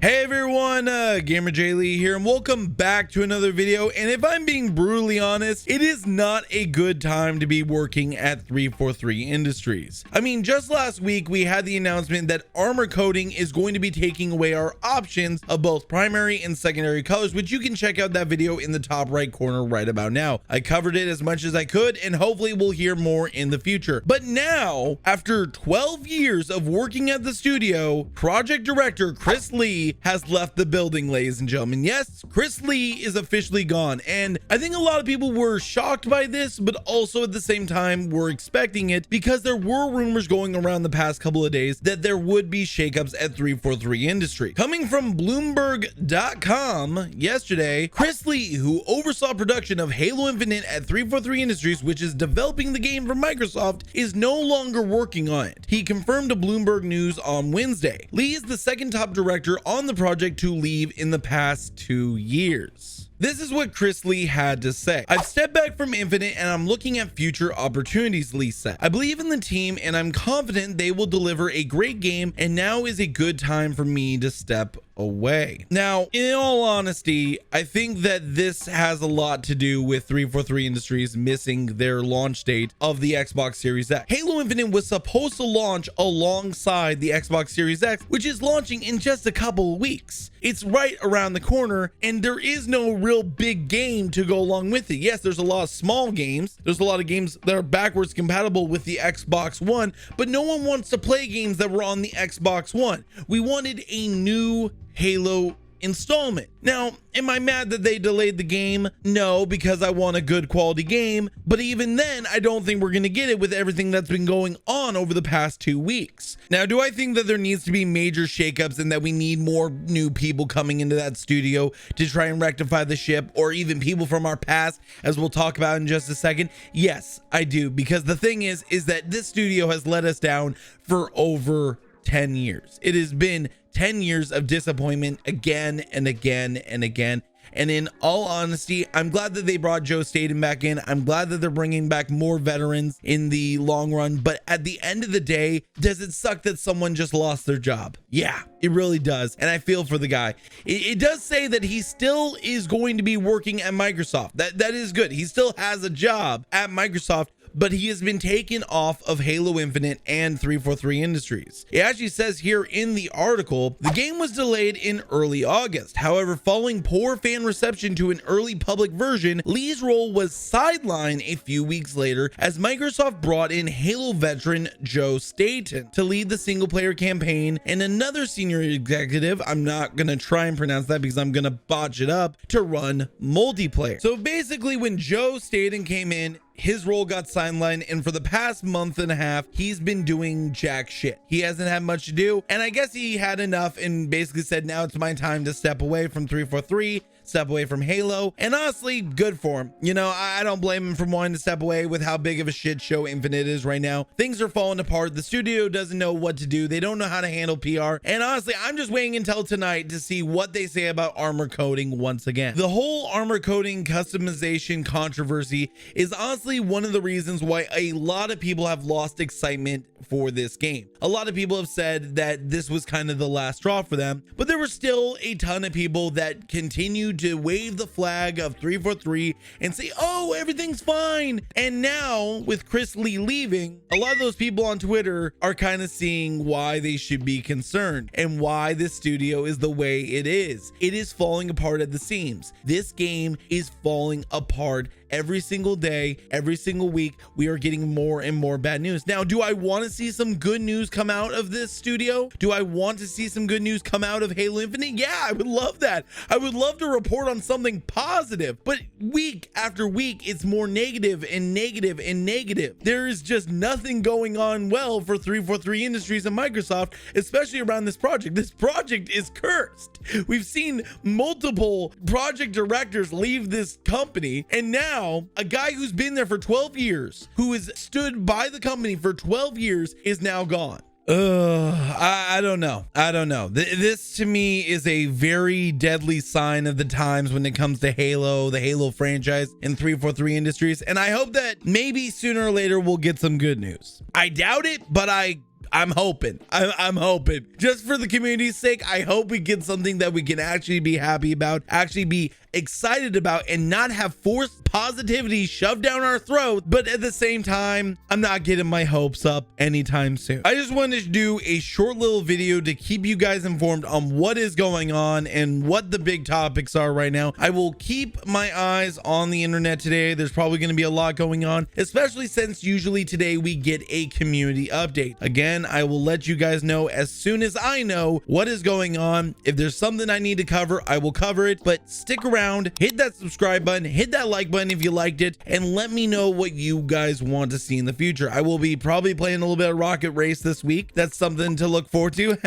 Hey everyone, GamerJlee here, and welcome back to another video. And if I'm being brutally honest, it is not a good time to be working at 343 Industries. I mean, just last week we had the announcement that armor coating is going to be taking away our options of both primary and secondary colors, which you can check out that video in the top right corner right about now. I covered it as much as I could, and hopefully we'll hear more in the future. But now, after 12 years of working at the studio, project director GamerJlee has left the building, ladies and gentlemen. Yes, GamerJlee is officially gone, and I think a lot of people were shocked by this, but also at the same time were expecting it, because there were rumors going around the past couple of days that there would be shakeups at 343 Industries. Coming from Bloomberg.com yesterday, GamerJlee, who oversaw production of Halo Infinite at 343 Industries, which is developing the game for Microsoft, is no longer working on it. He confirmed to Bloomberg News on Wednesday. Lee is the second top director on the project to leave in the past 2 years. This is what GamerJlee had to say. I've stepped back from Infinite and I'm looking at future opportunities, Lee said. I believe in the team and I'm confident they will deliver a great game, and now is a good time for me to step away. Now, in all honesty, I think that this has a lot to do with 343 Industries missing their launch date of the Xbox Series X. Halo Infinite was supposed to launch alongside the Xbox Series X, which is launching in just a couple of weeks. It's right around the corner, and there is no real big game to go along with it. Yes, there's a lot of small games. There's a lot of games that are backwards compatible with the Xbox One, but no one wants to play games that were on the Xbox One. We wanted a new Halo installment. Now, am I mad that they delayed the game? No, because I want a good quality game, but even then, I don't think we're gonna get it with everything that's been going on over the past 2 weeks. Now, do I think that there needs to be major shakeups and that we need more new people coming into that studio to try and rectify the ship, or even people from our past, as we'll talk about in just a second? Yes, I do, because the thing is that this studio has let us down for over 10 years. It has been 10 years of disappointment again and again and again. And in all honesty, I'm glad that they brought Joe Staten back in. I'm glad that they're bringing back more veterans in the long run. But at the end of the day, does it suck that someone just lost their job? Yeah, it really does. And I feel for the guy. It does say that he still is going to be working at Microsoft. That is good. He still has a job at Microsoft, but he has been taken off of Halo Infinite and 343 Industries. It actually says here in the article, the game was delayed in early August. However, following poor fan reception to an early public version, Lee's role was sidelined a few weeks later as Microsoft brought in Halo veteran Joe Staten to lead the single player campaign, and another senior executive, I'm not gonna try and pronounce that because I'm gonna botch it up, to run multiplayer. So basically, when Joe Staten came in, his role got sidelined, and for the past month and a half, he's been doing jack shit. He hasn't had much to do, and I guess he had enough and basically said, now it's my time to step away from 343, step away from Halo. And honestly, good for him. You know, I don't blame him for wanting to step away with how big of a shit show Infinite is right now. Things are falling apart. The studio doesn't know what to do. They don't know how to handle PR. And honestly, I'm just waiting until tonight to see what they say about armor coating once again. The whole armor coating customization controversy is honestly one of the reasons why a lot of people have lost excitement for this game. A lot of people have said that this was kind of the last straw for them, but there were still a ton of people that continued to wave the flag of 343 and say, oh, everything's fine. And now with GamerJlee leaving, a lot of those people on Twitter are kind of seeing why they should be concerned and why this studio is the way it is. It is falling apart at the seams. This game is falling apart every single day, every single week. We are getting more and more bad news. Now, do I want to see some good news come out of this studio? Do I want to see some good news come out of Halo Infinite? Yeah, I would love that. I would love to report on something positive, but week after week, it's more negative and negative and negative. There is just nothing going on well for 343 Industries and Microsoft, especially around this project. This project is cursed. We've seen multiple project directors leave this company, and now a guy who's been there for 12 years, who has stood by the company for 12 years, is now gone. I don't know. This to me is a very deadly sign of the times when it comes to Halo, the Halo franchise, and 343 Industries. And I hope that maybe sooner or later we'll get some good news. I doubt it, but I I'm hoping. I'm hoping. Just for the community's sake, I hope we get something that we can actually be happy about, actually be excited about, and not have forced positivity shoved down our throats. But at the same time, I'm not getting my hopes up anytime soon. I just wanted to do a short little video to keep you guys informed on what is going on and what the big topics are right now. I will keep my eyes on the internet today. There's probably going to be a lot going on, especially since usually today we get a community update. Again, I will let you guys know as soon as I know what is going on. If there's something I need to cover, I will cover it. But stick around, hit that subscribe button, hit that like button if you liked it, and let me know what you guys want to see in the future. I will be probably playing a little bit of Rocket Race this week. That's something to look forward to.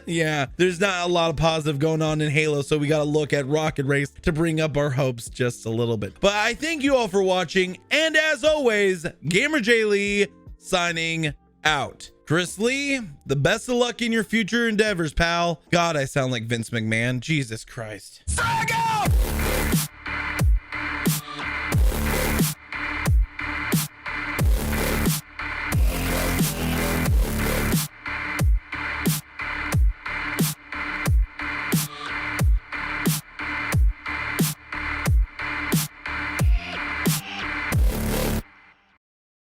Yeah, there's not a lot of positive going on in Halo, so we got to look at Rocket Race to bring up our hopes just a little bit. But I thank you all for watching, and as always, GamerJlee signing out. Chris Lee, the best of luck in your future endeavors, pal. God, I sound like Vince McMahon. Jesus Christ. Frag out!